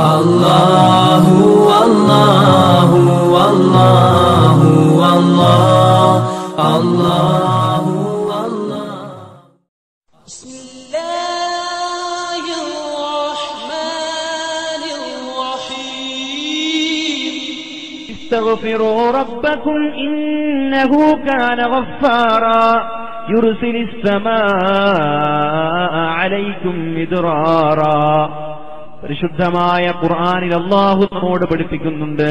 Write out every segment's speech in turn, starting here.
അല്ലാഹു അല്ലാഹു അല്ലാഹു അല്ലാഹു അല്ലാഹു അല്ലാഹു. ബിസ്മില്ലാഹിർ റഹ്മാനിർ റഹീം. ഇസ്തഗ്ഫിറൂ റബ്ബക്കും ഇന്നഹു കാന ഗഫാറാ യുർസിലിസ് സമാഅ അലൈക്കും മിദ്റാറാ. പരിശുദ്ധമായ ഖുർആനിൽ അല്ലാഹു നമ്മോട് പഠിപ്പിക്കുന്നുണ്ട്,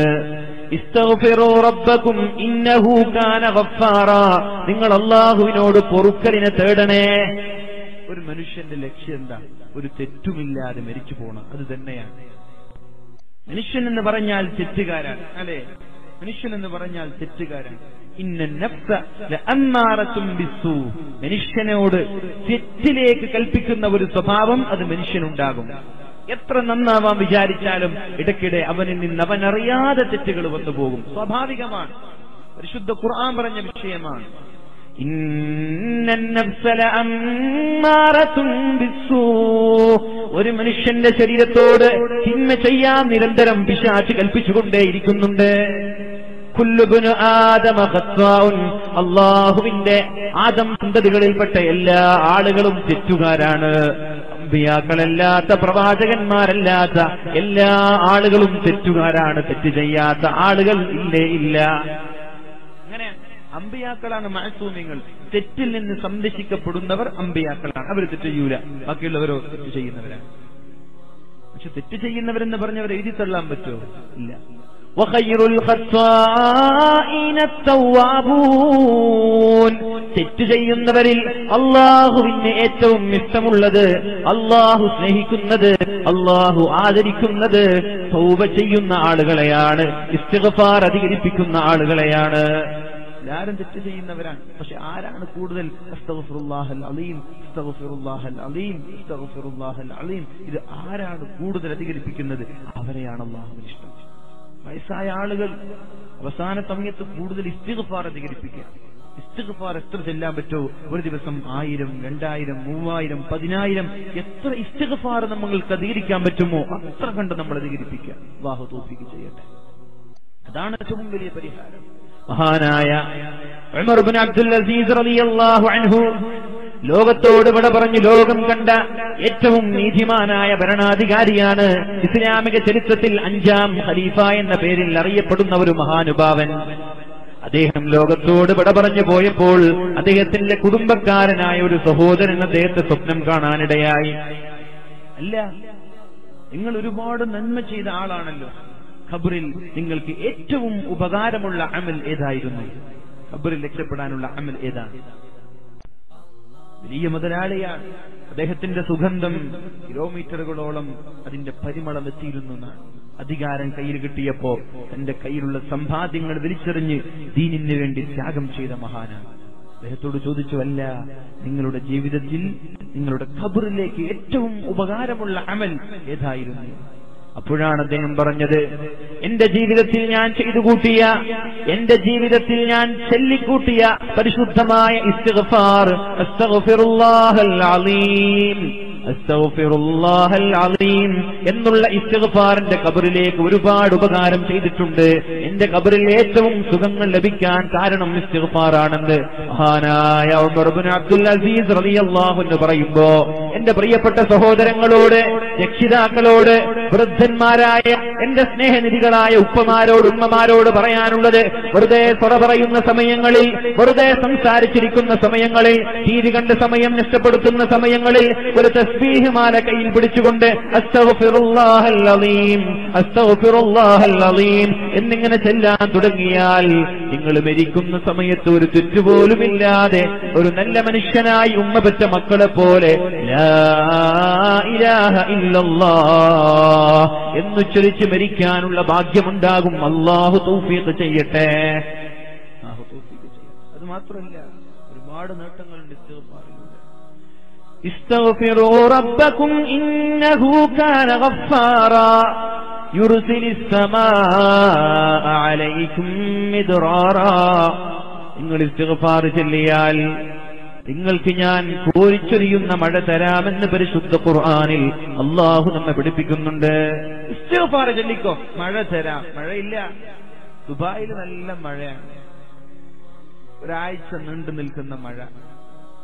ഇസ്തഗ്ഫിറൂ റബ്ബക്കും ഇന്നഹു കാന ഗഫാറാ, നിങ്ങൾ അല്ലാഹുവിനോട് പൊറുക്കലിനെ തേടണേ. ഒരു മനുഷ്യന്റെ ലക്ഷ്യം എന്താ? ഒരു തെറ്റുമില്ലാതെ മരിച്ചു പോകണം. അത് തന്നെയാണ് മനുഷ്യൻ എന്ന് പറഞ്ഞാൽ തെറ്റുകാരാണ്, അല്ലെ? മനുഷ്യൻ എന്ന് പറഞ്ഞാൽ തെറ്റുകാരാണ്. ഇന്ന നഫ്സ ലഅമ്മാറത്തും ബിസ്സൂ, മനുഷ്യനോട് തെറ്റിലേക്ക് കൽപ്പിക്കുന്ന ഒരു സ്വഭാവം അത് മനുഷ്യനുണ്ടാകും. എത്ര നന്നാവാൻ വിചാരിച്ചാലും ഇടയ്ക്കിടെ അവനിൽ നിന്ന് അവനറിയാതെ തെറ്റുകൾ വന്നു പോകും. സ്വാഭാവികമാണ്. പരിശുദ്ധ ഖുർആൻ പറഞ്ഞ വിഷയമാണ്. ഒരു മനുഷ്യന്റെ ശരീരത്തോട് തിന്മ ചെയ്യാൻ നിരന്തരം പിശാച് കൽപ്പിച്ചുകൊണ്ടേയിരിക്കുന്നുണ്ട്. കുല്ലുബ്നു ആദമ ഖത്വാഉൻ, അല്ലാഹുവിന്റെ ആദം സന്തതികളിൽപ്പെട്ട എല്ലാ ആളുകളും തെറ്റുകാരാണ്. അമ്പിയാക്കളല്ലാത്ത, പ്രവാചകന്മാരല്ലാത്ത എല്ലാ ആളുകളും തെറ്റുകാരാണ്. തെറ്റ് ചെയ്യാത്ത ആളുകൾ ഇല്ലേ ഇല്ല. അങ്ങനെ അമ്പിയാക്കളാണ് മഅസൂമിങ്ങൾ. തെറ്റിൽ നിന്ന് സംരക്ഷിക്കപ്പെടുന്നവർ അമ്പിയാക്കളാണ്. അവർ തെറ്റ് ചെയ്യൂല. ബാക്കിയുള്ളവരോ തെറ്റ് ചെയ്യുന്നവരാണ്. പക്ഷെ തെറ്റ് ചെയ്യുന്നവരെന്ന് പറഞ്ഞവരെ എഴുതി തള്ളാൻ പറ്റുമോ? ഇല്ല. വഖൈറുൽ ഖത്വാഇന തവ്വാബൂൻ, തെറ്റ് ചെയ്യുന്നവരിൽ അല്ലാഹുവിന് ഏറ്റവും ഇഷ്ടമുള്ളത്, അല്ലാഹു സ്നേഹിക്കുന്നത്, അല്ലാഹു ആദരിക്കുന്നത് തൗബ ചെയ്യുന്ന ആളുകളെയാണ്, ഇസ്തിഗ്ഫാർ അധികരിപ്പിക്കുന്ന ആളുകളെയാണ്. എല്ലാവരും തെറ്റ് ചെയ്യുന്നവരാണ്. പക്ഷെ ആരാണ് കൂടുതൽ അസ്തഗ്ഫിറുല്ലാഹൽ അലീം, അസ്തഗ്ഫിറുല്ലാഹൽ അലീം, അസ്തഗ്ഫിറുല്ലാഹൽ അലീം, ഇത് ആരാണ് കൂടുതൽ അധികരിപ്പിക്കുന്നത്? അവരെയാണ് അല്ലാഹുവിന് ഇഷ്ടം. വയസ്സായ ആളുകൾ അവസാന സമയത്ത് കൂടുതൽ ഇസ്തിഗ്ഫാർ അധികരിപ്പിക്കുക. ഇസ്തിഗ്ഫാർ എത്ര ചെല്ലാൻ പറ്റുമോ? ഒരു ദിവസം 1000, 2000, 3000, 10000 എത്ര ഇസ്തിഗ്ഫാർ നമ്മൾക്ക് അധികരിക്കാൻ പറ്റുമോ അത്ര കണ്ട് നമ്മൾ അധികരിപ്പിക്കുക. അല്ലാഹു തൗഫീഖ് ചെയ്യട്ടെ. അതാണ് ഏറ്റവും വലിയ പരിഹാരം. മഹാനായ ഉമർ ഇബ്നു അബ്ദുൽ അസീസ് റളിയല്ലാഹു അൻഹു ലോകത്തോട് വിട പറഞ്ഞു ലോകം കണ്ട ഏറ്റവും നീതിമാനായ ഭരണാധികാരിയാണ്. ഇസ്ലാമിക ചരിത്രത്തിൽ 5ാം ഖലീഫ എന്ന പേരിൽ അറിയപ്പെടുന്ന ഒരു മഹാനുഭാവൻ. അദ്ദേഹം ലോകത്തോട് വിട പറഞ്ഞു പോയപ്പോൾ അദ്ദേഹത്തിന്റെ കുടുംബക്കാരനായ ഒരു സഹോദരൻ അദ്ദേഹത്തെ സ്വപ്നം കാണാനിടയായി. അല്ല, നിങ്ങൾ ഒരുപാട് നന്മ ചെയ്ത ആളാണല്ലോ, ഖബറിൽ നിങ്ങൾക്ക് ഏറ്റവും ഉപകാരമുള്ള അമൽ ഏതായിരുന്നു? ഖബറിൽ രക്ഷപ്പെടാനുള്ള അമൽ ഏതാണ്? വലിയ മുതലാളിയാണ്. അദ്ദേഹത്തിന്റെ സുഗന്ധം കിലോമീറ്ററുകളോളം അതിന്റെ പരിമളം എത്തിയിരുന്നു. അധികാരം കയ്യിൽ കിട്ടിയപ്പോ തന്റെ കയ്യിലുള്ള സമ്പാദ്യങ്ങൾ വലിച്ചെറിഞ്ഞ് ദീനിന് വേണ്ടി ത്യാഗം ചെയ്ത മഹാനാണ്. അദ്ദേഹത്തോട് ചോദിച്ചു, അല്ല, നിങ്ങളുടെ ജീവിതത്തിൽ നിങ്ങളുടെ ഖബറിലേക്ക് ഏറ്റവും ഉപകാരമുള്ള അമൽ ഏതായിരുന്നു? അപ്പോഴാണ് അദ്ദേഹം പറഞ്ഞത്, എന്റെ ജീവിതത്തിൽ ഞാൻ ചെയ്തു കൂട്ടിയ, എന്റെ ജീവിതത്തിൽ ഞാൻ ചൊല്ലിക്കൂട്ടിയ പരിശുദ്ധമായ ഇസ്തിഗ്ഫാർ, അസ്തഗ്ഫിറുല്ലാഹൽ അലീം, അസ്തഗ്ഫിറുല്ലാഹൽ അലീം എന്നുള്ള ഇസ്തിഗ്ഫാറിന്റെ ഖബറിലേക്ക് ഒരുപാട് ഉപകാരം ചെയ്തിട്ടുണ്ട്. എന്റെ ഖബറിൽ ഏറ്റവും സുഖങ്ങൾ ലഭിക്കാൻ കാരണം ഇസ്തിഗ്ഫാറാണെന്ന് മഹാനായ ഉമർ ഇബ്നു അബ്ദുൽ അസീസ് റളിയല്ലാഹു അൻഹു പറയുമ്പോ, എന്റെ പ്രിയപ്പെട്ട സഹോദരങ്ങളോട്, രക്ഷിതാക്കളോട്, വൃദ്ധന്മാരായ എന്റെ സ്നേഹനിധികളായ ഉപ്പമാരോട്, ഉമ്മമാരോട് പറയാനുള്ളത്, വെറുതെ സ്വറ പറയുന്ന സമയങ്ങളിൽ, വെറുതെ സംസാരിച്ചിരിക്കുന്ന സമയങ്ങളിൽ, തീരി കണ്ട് സമയം നഷ്ടപ്പെടുത്തുന്ന സമയങ്ങളിൽ ഒരു തസ്ബീഹ് മാല കയ്യിൽ പിടിച്ചുകൊണ്ട് അസ്തഗ്ഫിറുല്ലാഹൽ അലീം, അസ്തഗ്ഫിറുല്ലാഹൽ അലീം എന്നിങ്ങനെ ചെല്ലാൻ തുടങ്ങിയാൽ നിങ്ങൾ മരിക്കുന്ന സമയത്ത് ഒരു തെറ്റുപോലുമില്ലാതെ ഒരു നല്ല മനുഷ്യനായി ഉമ്മ പെറ്റ മക്കളെ പോലെ ലാ ഇലാഹ ഇല്ലല്ലാഹ് എന്നുച്ചരിച്ച് മരിക്കാനുള്ള ഭാഗ്യമുണ്ടാകും. അല്ലാഹു തൗഫീഖ് ചെയ്യട്ടെ. അത് മാത്രമല്ല, ഒരുപാട് നേട്ടങ്ങളുണ്ട് ഇസ്തിഗ്ഫാറിലൂടെ. ഇസ്തഗ്ഫിറൂ റബ്ബക്കും ഇന്നഹു കാന ഗഫാറാ യുർസിലിസ് സമാഅ അലൈക്കും മിദ്റാറാ. നിങ്ങൾ ഇസ്തിഗ്ഫാർ ചൊല്ലിയാൽ നിങ്ങൾക്ക് ഞാൻ കോരിച്ചൊരിയുന്ന മഴ തരാമെന്ന് പരിശുദ്ധ ഖുർആനിൽ അല്ലാഹു നമ്മെ പഠിപ്പിക്കുന്നുണ്ട്. ഇസ്തിഗ്ഫാർ ചൊല്ലിക്കോ, മഴ തരാം. മഴയില്ല. ദുബായിൽ നല്ല മഴയാണ്, ഒരാഴ്ച നീണ്ടു നിൽക്കുന്ന മഴ.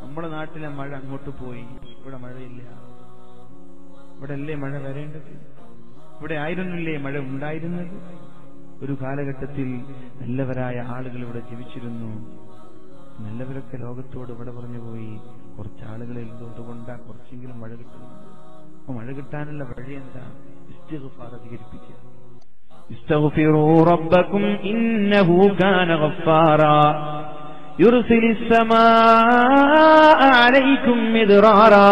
നമ്മുടെ നാട്ടിലെ മഴ അങ്ങോട്ട് പോയി, ഇവിടെ മഴയില്ല. ഇവിടെ അല്ലേ മഴ വരേണ്ടത്? ഇവിടെ ആയിരുന്നില്ലേ മഴ ഉണ്ടായിരുന്നത്? ഒരു കാലഘട്ടത്തിൽ നല്ലവരായ ആളുകൾ ഇവിടെ ജീവിച്ചിരുന്നു. നല്ലവരൊക്കെ ലോകത്തോട് ഇവിടെ പറഞ്ഞു പോയി. കുറച്ച് ആളുകൾ എന്തുകൊണ്ടാ കുറച്ചെങ്കിലും മഴ കിട്ടുന്നത്? അപ്പൊ മഴ കിട്ടാനുള്ള വഴി എന്താ? ഇസ്തിഗ്ഫാർ അധികരിപ്പിക്കുക. ഇസ്തഗ്ഫിറൂ റബ്ബക്കും ഇന്നഹു കാന ഗഫാറാ യുർസിലിസ് സമാഅ അലൈക്കും മിദ്റാറാ.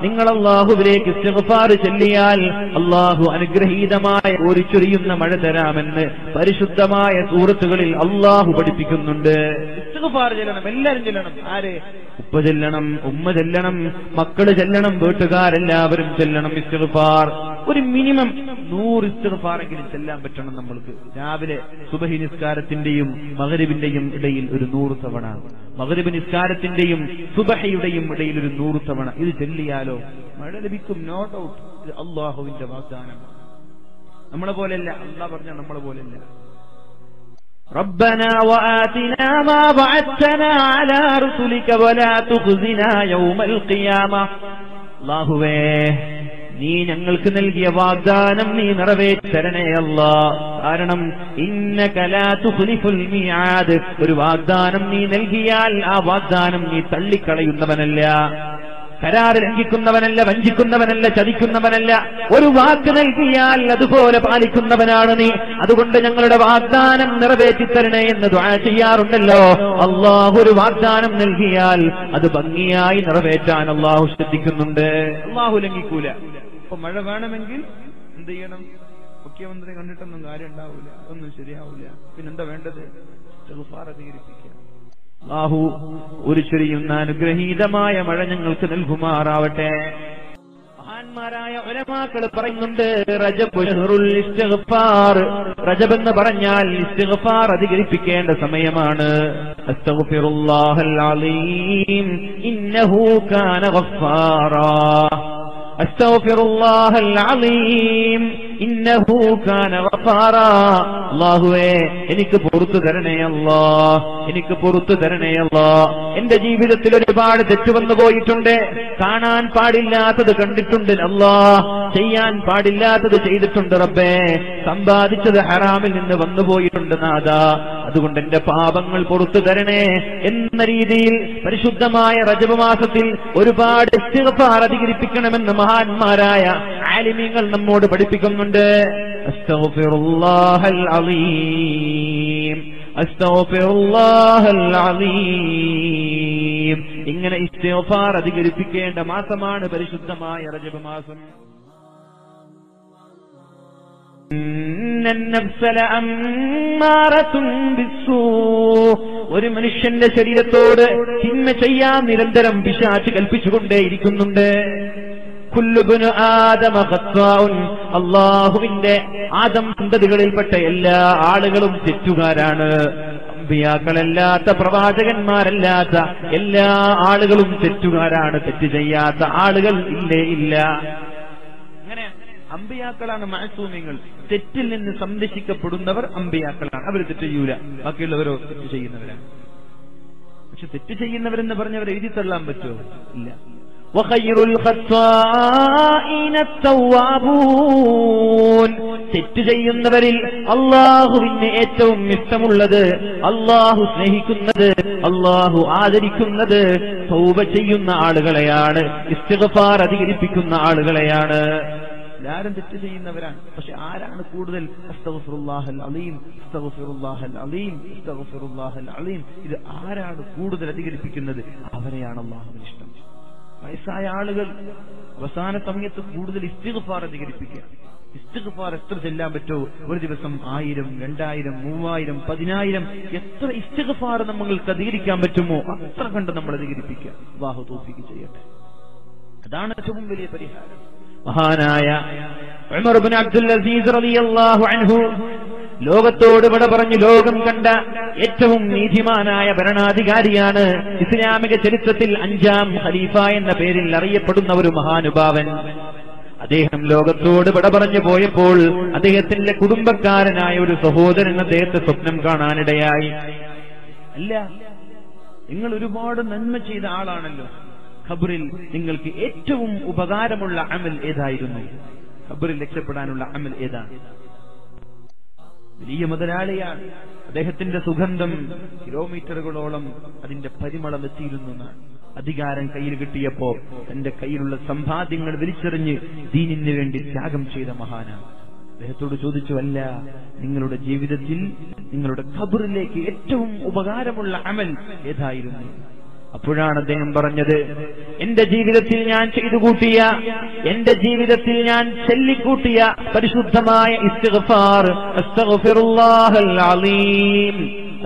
നിങ്ങൾ അല്ലാഹുവിലേക്ക് ഇസ്തിഗ്ഫാർ ചൊല്ലിയാൽ അല്ലാഹു അനുഗ്രഹീതമായ ഒരു ചൊരിയുന്ന മഴ തരാമെന്ന് പരിശുദ്ധമായ സൂറത്തുകളിൽ അല്ലാഹു പഠിപ്പിക്കുന്നുണ്ട്. ഇസ്തിഗ്ഫാർ ചൊല്ലണം, എല്ലാവരും ചൊല്ലണം. ആര്? ഉപ്പ ചൊല്ലണം, ഉമ്മ ചൊല്ലണം, മക്കള് ചൊല്ലണം, വീട്ടുകാരെല്ലാവരും ചൊല്ലണം ഇസ്തിഗ്ഫാർ. ഒരു മിനിമം 100 ഇസ്തിഗ്ഫാറെങ്കിലും ചെല്ലാൻ പറ്റണം നമ്മൾക്ക്. രാവിലെ സുബഹി നിസ്കാരത്തിന്റെയും മഗ്രിബിന്റെയും ഇടയിൽ ഒരു 100 തവണ, മഗ്രിബ് നിസ്കാരത്തിന്റെയും സുബഹിയുടെയും ഇടയിൽ ഒരു 100 തവണ ഇത് ചൊല്ലിയാലോ മഴ ലഭിക്കും. No doubt. ഇത് അല്ലാഹുവിന്റെ വാഗ്ദാനമാണ്. നമ്മളെ പോലെയല്ല. അല്ലാഹ് പറഞ്ഞ നമ്മളെ പോലെയല്ല. ربنا وآتنا ما وعدتنا على رسلك ولا تخزنا يوم القيامة. അല്ലാഹുവേ, നീ ഞങ്ങൾക്ക് നൽകിയ വാഗ്ദാനം നീ നിറവേറ്റരണേ അല്ലാഹ്. കാരണം ഇന്നക ലാ തുഖ്ലിഫുൽ മിആദ്, ഒരു വാഗ്ദാനം നീ നൽകിയാൽ ആ വാഗ്ദാനം നീ തള്ളിക്കളയുന്നവനല്ല, കരാർ ലംഘിക്കുന്നവനല്ല, വഞ്ചിക്കുന്നവനല്ല, ചതിക്കുന്നവനല്ല. ഒരു വാക്ക് നൽകിയാൽ അതുപോലെ പാലിക്കുന്നവനാണ് നീ. അതുകൊണ്ട് ഞങ്ങളുടെ വാഗ്ദാനം നിറവേറ്റിത്തരണേ എന്ന് ദുആ ചെയ്യാറുണ്ടല്ലോ. അല്ലാഹു ഒരു വാഗ്ദാനം നൽകിയാൽ അത് ഭംഗിയായി നിറവേറ്റാൻ അല്ലാഹു ശ്രദ്ധിക്കുന്നുണ്ട്. അല്ലാഹു ലംഘിക്കൂല. അപ്പൊ മഴ വേണമെങ്കിൽ എന്ത് ചെയ്യണം? മുഖ്യമന്ത്രി കണ്ടിട്ടൊന്നും കാര്യം ഉണ്ടാവൂല, അതൊന്നും ശരിയാവൂല. പിന്നെന്താ വേണ്ടത്? ഇസ്തിഗ്ഫാർ അധികരിപ്പിക്കുക. അല്ലാഹു ഒരു ചൊരിയുന്ന അനുഗ്രഹീതമായ മഴ ഞങ്ങൾക്ക് നൽകുമാറാവട്ടെ. മഹാന്മാരായ ഉലമാക്കൾ പറയുന്നുണ്ട്, റജബ് ശഹ്റുൽ ഇസ്തിഗ്ഫാർ. റജബ് എന്ന് പറഞ്ഞാൽ ഇസ്തിഗ്ഫാർ അധികരിപ്പിക്കേണ്ട സമയമാണ്. അസ്തഗ്ഫിറുല്ലാഹൽ അലീം ഇന്നഹു കാന ഗഫാറാ. അസ്തഗ്ഫിറുല്ലാഹൽ അലീം ഇന്നഹു കാന ഗഫാറാ. അല്ലാഹുവേ, എനിക്ക് പുറത്തു തരണേ അല്ലാഹ്, എനിക്ക് പുറത്തു തരണേ അല്ലാഹ്. എന്റെ ജീവിതത്തിൽ ഒരുപാട് തെറ്റ് വന്നു പോയിട്ടുണ്ട്. കാണാൻ പാടില്ലാത്തത് കണ്ടിട്ടുണ്ട് അല്ലാഹ്, ചെയ്യാൻ പാടില്ലാത്തത് ചെയ്തിട്ടുണ്ട് റബ്ബേ. സമ്പാദിച്ചത് ഹറാമിൽ നിന്ന് വന്നുപോയിട്ടുണ്ട് നാഥാ. അതുകൊണ്ട് എന്റെ പാപങ്ങൾ പുറത്തു തരണേ എന്ന രീതിയിൽ പരിശുദ്ധമായ റജബ് മാസത്തിൽ ഒരുപാട് ഇസ്തിഗ്ഫാർ അധികരിപ്പിക്കണമെന്ന് മഹാന്മാരായ ആലിമീങ്ങൾ നമ്മോട് പഠിപ്പിക്കുന്നുണ്ട്. അസ്തഗ്ഫിറുല്ലാഹൽ അലീം, അസ്തഗ്ഫിറുല്ലാഹൽ അലീം. ഇങ്ങനെ ഇസ്തിഗ്ഫാർ അധികരിപ്പിക്കേണ്ട മാസമാണ് പരിശുദ്ധമായ റജബ് മാസം. ഒരു മനുഷ്യന്റെ ശരീരത്തോട് തിന്മ ചെയ്യാൻ നിരന്തരം പിശാച് കൽപ്പിച്ചുകൊണ്ടേയിരിക്കുന്നുണ്ട്. കുല്ലുബ്നു ആദമ ഖത്വാഉൻ. അല്ലാഹുവിന്റെ ആദം സന്തതികളിൽപ്പെട്ട എല്ലാ ആളുകളും തെറ്റുകാരാണ്. അമ്പിയാക്കളല്ലാത്ത, പ്രവാചകന്മാരല്ലാത്ത എല്ലാ ആളുകളും തെറ്റുകാരാണ്. തെറ്റ് ചെയ്യാത്ത ആളുകൾ ഇല്ലേ ഇല്ല. അങ്ങനെ അമ്പിയാക്കളാണ് മഅസൂമിങ്ങൾ. തെറ്റിൽ നിന്ന് സംരക്ഷിക്കപ്പെടുന്നവർ അമ്പിയാക്കളാണ്. അവർ തെറ്റ് ചെയ്യൂല. ബാക്കിയുള്ളവരോ തെറ്റ് ചെയ്യുന്നവരാണ്. പക്ഷെ തെറ്റ് ചെയ്യുന്നവരെന്ന് പറഞ്ഞവരെ എഴുതി തള്ളാൻ പറ്റുമോ? ഇല്ല. വഖൈറുൽ ഖത്വാഇന തവ്വാബൂൻ. തെറ്റ് ചെയ്യുന്നവരിൽ അല്ലാഹുവിന് ഏറ്റവും ഇഷ്ടമുള്ളത്, അല്ലാഹു സ്നേഹിക്കുന്നത്, അല്ലാഹു ആദരിക്കുന്നത് തൗബ ചെയ്യുന്ന ആളുകളെയാണ്, ഇസ്തിഗ്ഫാർ അധികരിപ്പിക്കുന്ന ആളുകളെയാണ്. എല്ലാവരും തെറ്റ് ചെയ്യുന്നവരാണ്. പക്ഷെ ആരാണ് കൂടുതൽ? അസ്തഗ്ഫിറുല്ലാഹൽ അലീം, അസ്തഗ്ഫിറുല്ലാഹൽ അലീം, അസ്തഗ്ഫിറുല്ലാഹൽ അലീം. ഇത് ആരാണ് കൂടുതൽ അധികരിപ്പിക്കുന്നത്? അവരെയാണ് അല്ലാഹുവിന് ഇഷ്ടം. വയസ്സായ ആളുകൾ അവസാന സമയത്ത് കൂടുതൽ ഇസ്തിഗ്ഫാർ അധികരിപ്പിക്കുക. ഇസ്തിഗ്ഫാർ എത്ര ചെല്ലാൻ പറ്റുമോ? ഒരു ദിവസം 1000, 2000, 3000, 10000 എത്ര ഇസ്തിഗ്ഫാർ നമ്മൾക്ക് അധികരിക്കാൻ പറ്റുമോ അത്ര കണ്ട് നമ്മൾ അധികരിപ്പിക്കുക. അല്ലാഹു തൗഫീഖ് ചെയ്യട്ടെ. അതാണ് ഏറ്റവും വലിയ പരിഹാരം. മഹാനായ ഉമർ ഇബ്നു അബ്ദുൽ അസീസ് റളിയല്ലാഹു അൻഹു ലോകത്തോട് വിട പറഞ്ഞു ലോകം കണ്ട ഏറ്റവും നീതിമാനായ ഭരണാധികാരിയാണ്. ഇസ്ലാമിക ചരിത്രത്തിൽ 5ാം ഖലീഫ എന്ന പേരിൽ അറിയപ്പെടുന്ന ഒരു മഹാനുഭാവൻ. അദ്ദേഹം ലോകത്തോട് വിട പറഞ്ഞു പോയപ്പോൾ അദ്ദേഹത്തിന്റെ കുടുംബക്കാരനായ ഒരു സഹോദരൻ അദ്ദേഹത്തെ സ്വപ്നം കാണാനിടയായി. അല്ല, നിങ്ങൾ ഒരുപാട് നന്മ ചെയ്ത ആളാണല്ലോ, ഖബറിൽ നിങ്ങൾക്ക് ഏറ്റവും ഉപകാരമുള്ള അമൽ ഏതായിരുന്നു? ഖബറിൽ രക്ഷപ്പെടാനുള്ള അമൽ ഏതാണ്? വലിയ മുതലാളിയാണ്, അദ്ദേഹത്തിന്റെ സുഗന്ധം കിലോമീറ്ററുകളോളം അതിന്റെ പരിമളം എത്തിയിരുന്നു എന്നാണ്. അധികാരം കയ്യിൽ കിട്ടിയപ്പോ തന്റെ കയ്യിലുള്ള സമ്പാദ്യങ്ങൾ വലിച്ചെറിഞ്ഞ് ദീനിന് വേണ്ടി ത്യാഗം ചെയ്ത മഹാനാണ്. അദ്ദേഹത്തോട് ചോദിച്ചു, അല്ല, നിങ്ങളുടെ ജീവിതത്തിൽ നിങ്ങളുടെ ഖബറിലേക്ക് ഏറ്റവും ഉപകാരമുള്ള അമൽ ഏതായിരുന്നു? അപ്പോഴാണ് അദ്ദേഹം പറഞ്ഞത്, എന്റെ ജീവിതത്തിൽ ഞാൻ ചെയ്തു കൂട്ടിയ, എന്റെ ജീവിതത്തിൽ ഞാൻ ചൊല്ലിക്കൂട്ടിയ പരിശുദ്ധമായ ഇസ്തിഗ്ഫാർ, അസ്തഗ്ഫിറുല്ലാഹൽ അലീം,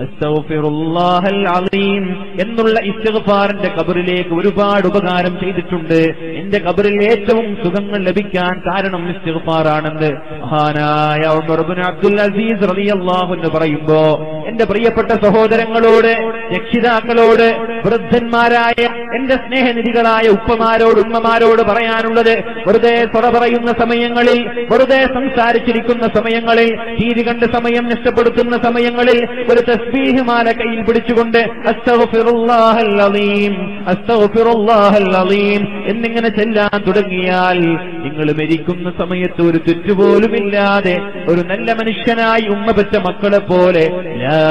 അസ്തഗ്ഫിറുല്ലാഹൽ അലീം എന്നുള്ള ഇസ്തിഗ്ഫാറിന്റെ ഖബറിലേക്ക് ഒരുപാട് ഉപകാരം ചെയ്തിട്ടുണ്ട്. എന്റെ ഖബറിൽ ഏറ്റവും സുഖങ്ങൾ ലഭിക്കാൻ കാരണം ഇസ്തിഗ്ഫാറാണെന്ന് മഹാനായ ഉമർ ഇബ്നു അബ്ദുൽ അസീസ് റളിയല്ലാഹു അൻഹു പറയുമ്പോ, എന്റെ പ്രിയപ്പെട്ട സഹോദരങ്ങളോട്, രക്ഷിതാക്കളോട്, വൃദ്ധന്മാരായ എന്റെ സ്നേഹനിധികളായ ഉപ്പമാരോട്, ഉമ്മമാരോട് പറയാനുള്ളത്, വെറുതെ സ്വറ പറയുന്ന സമയങ്ങളിൽ, വെറുതെ സംസാരിച്ചിരിക്കുന്ന സമയങ്ങളിൽ, തീരി കണ്ട് സമയം നഷ്ടപ്പെടുത്തുന്ന സമയങ്ങളിൽ ഒരു തസ്ബീഹ് മാല കയ്യിൽ പിടിച്ചുകൊണ്ട് അസ്തഗ്ഫിറുല്ലാഹൽ അലീം, അസ്തഗ്ഫിറുല്ലാഹൽ അലീം എന്നിങ്ങനെ ചെല്ലാൻ തുടങ്ങിയാൽ നിങ്ങൾ മരിക്കുന്ന സമയത്ത് ഒരു തെറ്റുപോലുമില്ലാതെ ഒരു നല്ല മനുഷ്യനായി ഉമ്മ പെറ്റ മക്കളെ പോലെ ലാ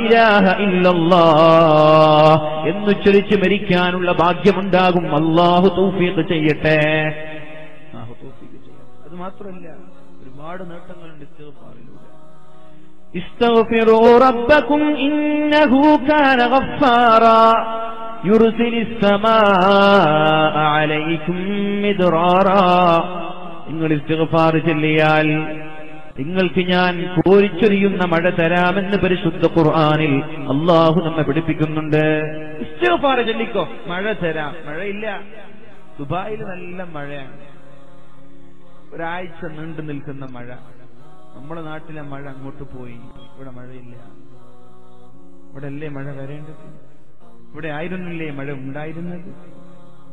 ഇലാഹ ഇല്ലല്ലാഹ് എന്നുച്ചരിച്ച് മരിക്കാനുള്ള ഭാഗ്യമുണ്ടാകും. അല്ലാഹു തൗഫീഖ് ചെയ്യട്ടെ. അത് മാത്രമല്ല, ഒരുപാട് നേട്ടങ്ങളുണ്ട് ഇസ്തിഗ്ഫാറിലൂടെ. ഇസ്തഗ്ഫിറൂ റബ്ബക്കും ഇന്നഹു കാന ഗഫാറാ യുർസിലിസ് സമാഅ അലൈക്കും മിദ്റാറാ. നിങ്ങൾ ഇസ്തിഗ്ഫാർ ചൊല്ലിയാൽ നിങ്ങൾക്ക് ഞാൻ കോരിച്ചൊരിയുന്ന മഴ തരാമെന്ന് പരിശുദ്ധ ഖുർആനിൽ അല്ലാഹു നമ്മെ പഠിപ്പിക്കുന്നുണ്ട്. ഇസ്തിഗ്ഫാർ ചൊല്ലിക്കോ, മഴ തരാം. മഴയില്ല, ദുബായിൽ നല്ല മഴയാണ്, ഒരാഴ്ച നീണ്ടു നിൽക്കുന്ന മഴ. നമ്മുടെ നാട്ടിലെ മഴ അങ്ങോട്ട് പോയി, ഇവിടെ മഴയില്ല. ഇവിടെ അല്ലേ മഴ വരേണ്ടത്? ഇവിടെ ആയിരുന്നില്ലേ മഴ ഉണ്ടായിരുന്നത്?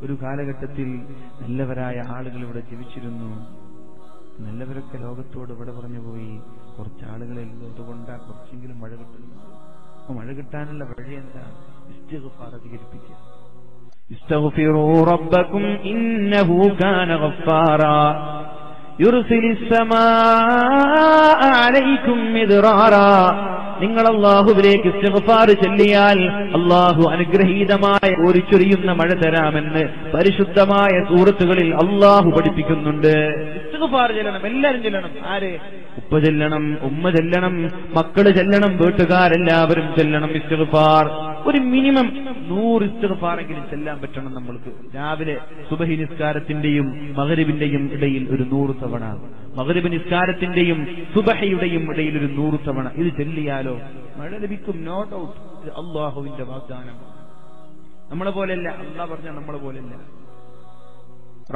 ഒരു കാലഘട്ടത്തിൽ നല്ലവരായ ആളുകൾ ഇവിടെ ജീവിച്ചിരുന്നു. നല്ലവരൊക്കെ ലോകത്തോട് ഇവിടെ പറഞ്ഞു പോയി. കുറച്ച് ആളുകളെല്ലാം അതുകൊണ്ടാ കുറച്ചെങ്കിലും മഴ കിട്ടുന്നു. അപ്പൊ മഴ കിട്ടാനുള്ള വഴി എന്താ? ഇസ്തിഗ്ഫാർ അധികരിപ്പിക്കുക. ഇസ്തഗ്ഫിറൂ റബ്ബക്കും ഇന്നഹു കാന ഗഫാറാ യുർസിലിസ് സമാഅ അലൈക്കും മിദ്റാറാ. നിങ്ങൾ അല്ലാഹുവിലേക്ക് ഇസ്തിഗ്ഫാർ ചൊല്ലിയാൽ അല്ലാഹു അനുഗ്രഹീതമായ കോരിച്ചൊരിയുന്ന മഴ തരാമെന്ന് പരിശുദ്ധമായ സൂറത്തുകളിൽ അല്ലാഹു പഠിപ്പിക്കുന്നുണ്ട്. ഇസ്തിഗ്ഫാർ ചൊല്ലണം, എല്ലാവരും ചൊല്ലണം. ആര്? ഉപ്പ ചൊല്ലണം, ഉമ്മ ചൊല്ലണം, മക്കള് ചൊല്ലണം, വീട്ടുകാരെല്ലാവരും ചൊല്ലണം ഇസ്തിഗ്ഫാർ. ഒരു മിനിമം 100 ഇസ്തിഗ്ഫാറെങ്കിലും ചെല്ലാൻ പറ്റണം നമ്മൾക്ക്. രാവിലെ സുബഹി നിസ്കാരത്തിന്റെയും മഗ്രിബിന്റെയും ഇടയിൽ ഒരു 100 തവണ, മഗ്രിബ് നിസ്കാരത്തിന്റെയും സുബഹിയുടെയും ഇടയിൽ ഒരു 100 തവണ ഇത് ചെല്ലിയാലോ മഴ ലഭിക്കും. No doubt. ഇത് അല്ലാഹുവിന്റെ വാഗ്ദാനം. നമ്മളെ പോലെയല്ല, അല്ലാഹ് പറഞ്ഞ നമ്മളെ പോലെയല്ല.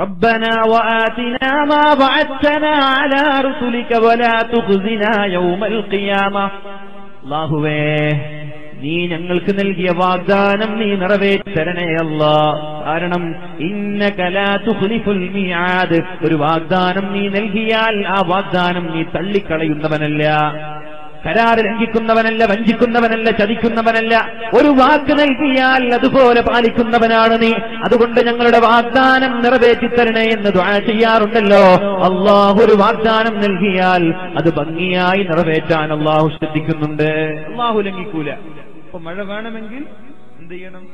ربنا وآتنا ما وعدتنا على رسلك ولا تخزنا يوم القيامة. അല്ലാഹുവേ, നീ ഞങ്ങൾക്ക് നൽകിയ വാഗ്ദാനം നീ നിറവേറ്റരണേ അല്ലാഹ്. കാരണം ഇന്നക ലാ തുഖ്ലിഫുൽ മിആദ്, ഒരു വാഗ്ദാനം നീ നൽകിയാൽ ആ വാഗ്ദാനം നീ തള്ളിക്കളയുന്നവനല്ല, കരാറ് ലംഘിക്കുന്നവനല്ല, വഞ്ചിക്കുന്നവനല്ല, ചതിക്കുന്നവനല്ല. ഒരു വാക്ക് നൽകിയാൽ അതുപോലെ പാലിക്കുന്നവനാണ് നീ. അതുകൊണ്ട് ഞങ്ങളുടെ വാഗ്ദാനം നിറവേറ്റിത്തരണേ എന്ന് ദുആ ചെയ്യാറുണ്ടല്ലോ. അല്ലാഹു ഒരു വാഗ്ദാനം നൽകിയാൽ അത് ഭംഗിയായി നിറവേറ്റാൻ അല്ലാഹു ശ്രദ്ധിക്കുന്നുണ്ട്. അല്ലാഹു ലംഘിക്കൂല. അപ്പൊ മഴ വേണമെങ്കിൽ എന്ത് ചെയ്യണം?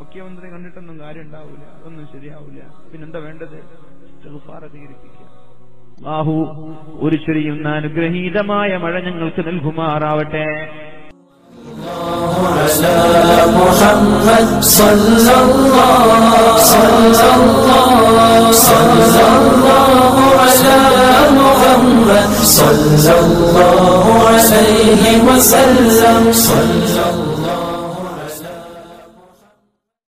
മുഖ്യമന്ത്രി കണ്ടിട്ടൊന്നും കാര്യം ഉണ്ടാവൂല, അതൊന്നും ശരിയാവൂല. പിന്നെന്താ വേണ്ടത്? ഇസ്തിഗ്ഫാർ അധികരിപ്പിക്കുക. അല്ലാഹു ഒരു ചൊരിയുന്ന അനുഗ്രഹീതമായ മഴ ഞങ്ങൾക്ക് നൽകുമാറാവട്ടെ. صلى الله عليه وسلم